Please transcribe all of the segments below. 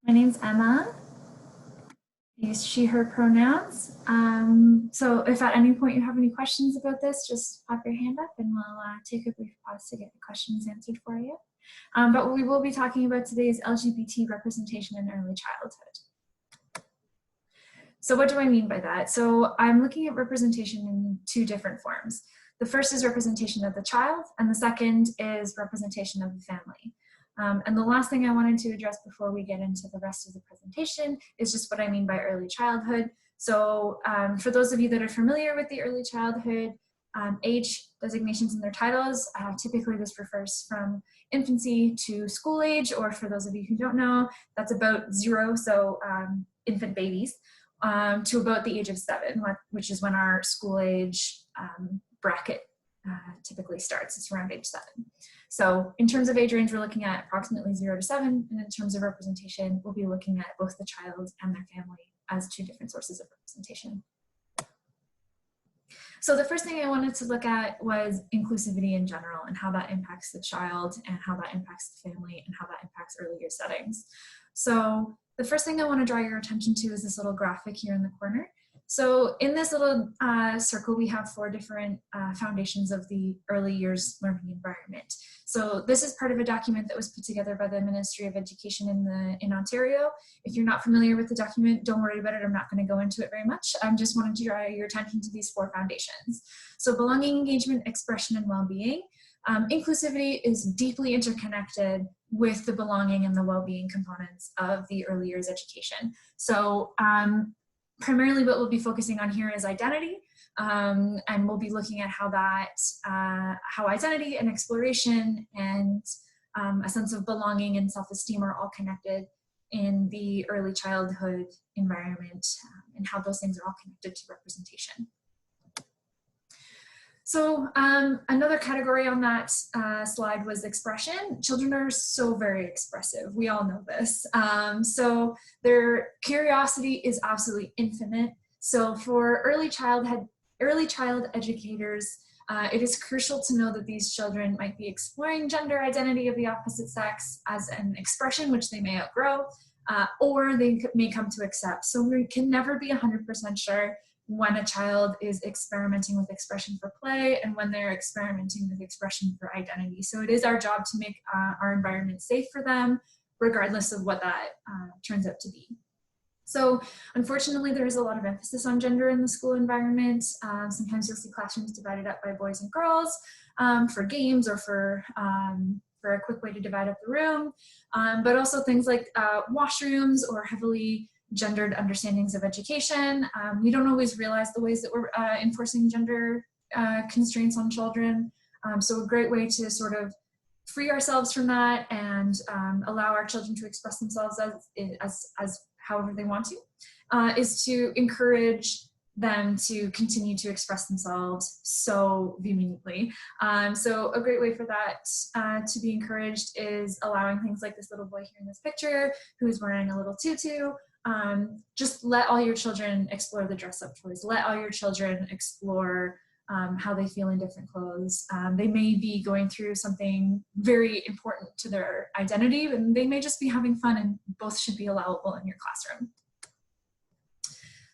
My name's Emma. I use she, her pronouns. So if at any point you have any questions about this, just pop your hand up and we'll take a brief pause to get the questions answered for you. But what we will be talking about today is LGBT representation in early childhood. So what do I mean by that? So I'm looking at representation in two different forms. The first is representation of the child, and the second is representation of the family. And the last thing I wanted to address before we get into the rest of the presentation is just what I mean by early childhood. So for those of you that are familiar with the early childhood age designations in their titles, typically this refers from infancy to school age, or for those of you who don't know, that's about 0, so infant babies, to about the age of 7, which is when our school age bracket typically starts. It's around age 7. So in terms of age range, we're looking at approximately 0 to 7. And in terms of representation, we'll be looking at both the child and their family as two different sources of representation. So the first thing I wanted to look at was inclusivity in general and how that impacts the child and how that impacts the family and how that impacts early year settings. So the first thing I want to draw your attention to is this little graphic here in the corner. So in this little circle, we have 4 different foundations of the early years learning environment. So this is part of a document that was put together by the Ministry of Education in Ontario. If you're not familiar with the document, don't worry about it. I'm not going to go into it very much. I'm just wanting to draw your attention to these 4 foundations. So belonging, engagement, expression, and well-being. Inclusivity is deeply interconnected with the belonging and the well-being components of the early years education. So primarily what we'll be focusing on here is identity, and we'll be looking at how identity and exploration and a sense of belonging and self-esteem are all connected in the early childhood environment, and how those things are all connected to representation. So another category on that slide was expression. Children are so very expressive. We all know this. So their curiosity is absolutely infinite. So for early child educators, it is crucial to know that these children might be exploring gender identity of the opposite sex as an expression which they may outgrow, or they may come to accept. So we can never be 100% sure when a child is experimenting with expression for play and when they're experimenting with expression for identity. So it is our job to make our environment safe for them, regardless of what that turns out to be. So unfortunately, there is a lot of emphasis on gender in the school environment. Sometimes you'll see classrooms divided up by boys and girls for games or for a quick way to divide up the room, but also things like washrooms or heavily gendered understandings of education. We don't always realize the ways that we're enforcing gender constraints on children. So a great way to sort of free ourselves from that and allow our children to express themselves as however they want to is to encourage them to continue to express themselves so vehemently. So a great way for that to be encouraged is allowing things like this little boy here in this picture who is wearing a little tutu. Just let all your children explore the dress-up toys. Let all your children explore how they feel in different clothes. They may be going through something very important to their identity, and they may just be having fun, and both should be allowable in your classroom.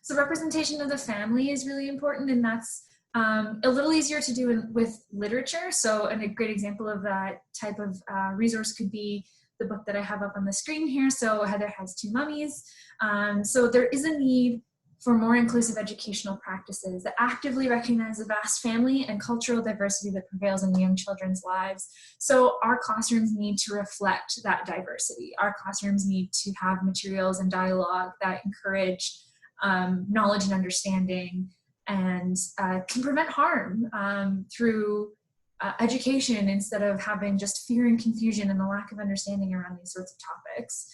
So representation of the family is really important, and that's a little easier to do with literature. So a great example of that type of resource could be the book that I have up on the screen here. So Heather Has Two Mummies. So there is a need for more inclusive educational practices that actively recognize the vast family and cultural diversity that prevails in young children's lives. So our classrooms need to reflect that diversity. Our classrooms need to have materials and dialogue that encourage knowledge and understanding and can prevent harm through education instead of having just fear and confusion and the lack of understanding around these sorts of topics.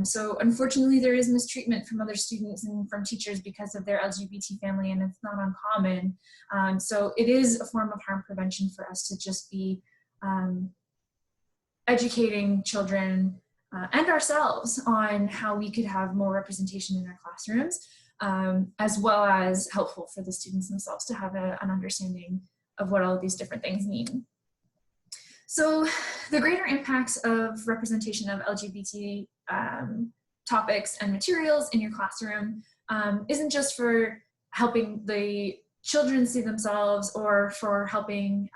So unfortunately, there is mistreatment from other students and from teachers because of their LGBT family, and it's not uncommon. So it is a form of harm prevention for us to just be educating children and ourselves on how we could have more representation in our classrooms, as well as helpful for the students themselves to have an understanding of what all of these different things mean. So the greater impacts of representation of LGBT topics and materials in your classroom isn't just for helping the children see themselves or for helping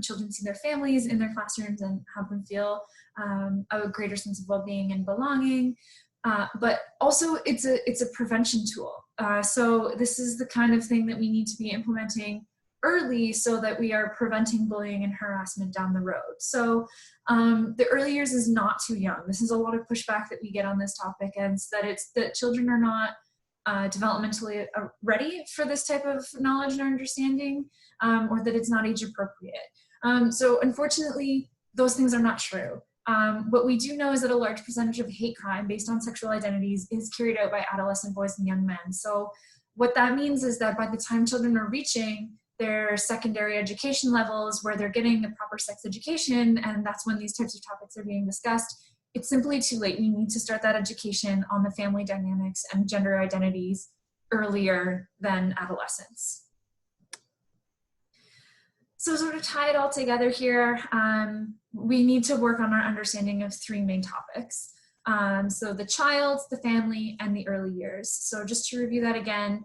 children see their families in their classrooms and help them feel a greater sense of well-being and belonging, but also it's a prevention tool. So this is the kind of thing that we need to be implementing early so that we are preventing bullying and harassment down the road. So the early years is not too young. This is a lot of pushback that we get on this topic, and it's that children are not developmentally ready for this type of knowledge and understanding, or that it's not age appropriate. So unfortunately, those things are not true. What we do know is that a large percentage of hate crime based on sexual identities is carried out by adolescent boys and young men. So what that means is that by the time children are reaching their secondary education levels where they're getting the proper sex education, and that's when these types of topics are being discussed, it's simply too late. We need to start that education on the family dynamics and gender identities earlier than adolescence. So sort of tie it all together here, we need to work on our understanding of three main topics. So the child, the family, and the early years. So just to review that again,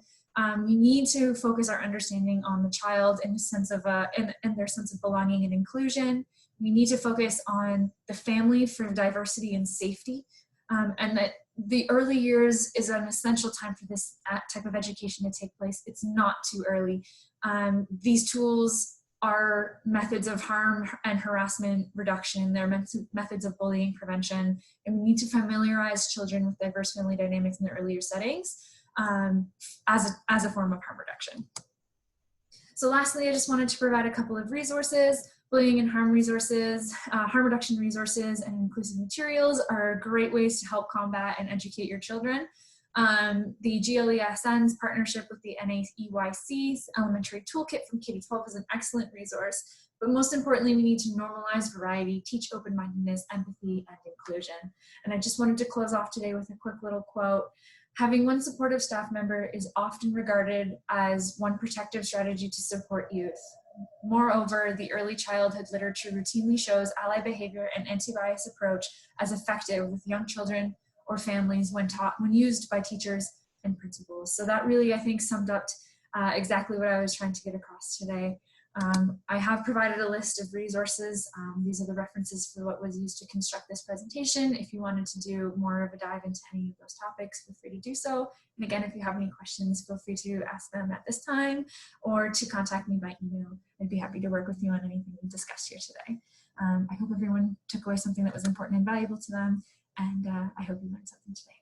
we need to focus our understanding on the child in the sense of in their sense of belonging and inclusion. We need to focus on the family for diversity and safety, and that the early years is an essential time for this type of education to take place. It's not too early. These tools are methods of harm and harassment reduction. They're methods of bullying prevention, and we need to familiarize children with diverse family dynamics in the earlier settings as a form of harm reduction. So lastly, I just wanted to provide a couple of resources. Bullying and harm resources, harm reduction resources, and inclusive materials are great ways to help combat and educate your children. The GLESN's partnership with the NAEYC's Elementary Toolkit from K-12 is an excellent resource, but most importantly, we need to normalize variety, teach open-mindedness, empathy, and inclusion. And I just wanted to close off today with a quick little quote. Having one supportive staff member is often regarded as one protective strategy to support youth. Moreover, the early childhood literature routinely shows ally behavior and anti-bias approach as effective with young children or families when used by teachers and principals. So that really, I think, summed up exactly what I was trying to get across today. I have provided a list of resources. These are the references for what was used to construct this presentation. If you wanted to do more of a dive into any of those topics, feel free to do so. And again, if you have any questions, feel free to ask them at this time or to contact me by email. I'd be happy to work with you on anything we discussed here today. I hope everyone took away something that was important and valuable to them, and I hope you learned something today.